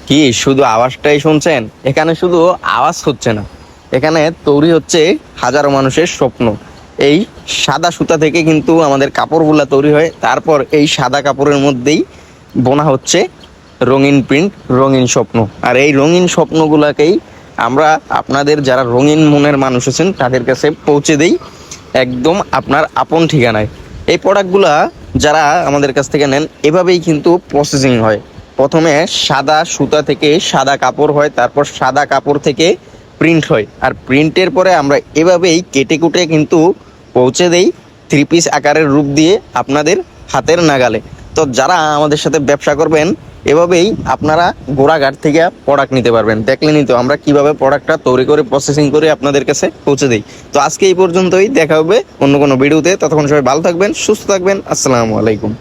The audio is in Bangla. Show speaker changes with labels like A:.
A: কি শুধু আওয়াজটাই শুনছেন? এখানে শুধু আওয়াজ হচ্ছে না, এখানে তৈরি হচ্ছে হাজারো মানুষের স্বপ্ন। এই সাদা সুতা থেকে কিন্তু আমাদের কাপড়গুলা তৈরি হয়, তারপর এই সাদা কাপড়ের মধ্যেই বোনা হচ্ছে রঙিন প্রিন্ট, রঙিন স্বপ্ন। আর এই রঙিন স্বপ্নগুলাকেই আমরা আপনাদের যারা রঙিন মনের মানুষ আছেন তাদের কাছে পৌঁছে দেই একদম আপনার আপন ঠিকানায়। এই প্রোডাক্টগুলা যারা আমাদের কাছ থেকে নেন এভাবেই কিন্তু প্রসেসিং হয়। প্রথমে সাদা সুতা থেকে সাদা কাপড় হয়, তারপর সাদা কাপড় থেকে প্রিন্ট হয়, আর প্রিন্টের পরে আমরা এভাবেই কেটে কুটে কিন্তু পৌঁছে দেই থ্রি পিস আকারের রূপ দিয়ে আপনাদের হাতের নাগালে। তো যারা আমাদের সাথে ব্যবসা করবেন এভাবেই আপনারা গোড়াঘাট থেকে প্রোডাক্ট নিতে পারবেন। দেখলেনই তো আমরা কিভাবে প্রোডাক্টটা তৈরি করে প্রসেসিং করে আপনাদের কাছে পৌঁছে দিই। তো আজকে এই পর্যন্তই, দেখা হবে অন্য কোনো ভিডিওতে। ততক্ষণ সবাই ভালো থাকবেন, সুস্থ থাকবেন। আসসালামু আলাইকুম।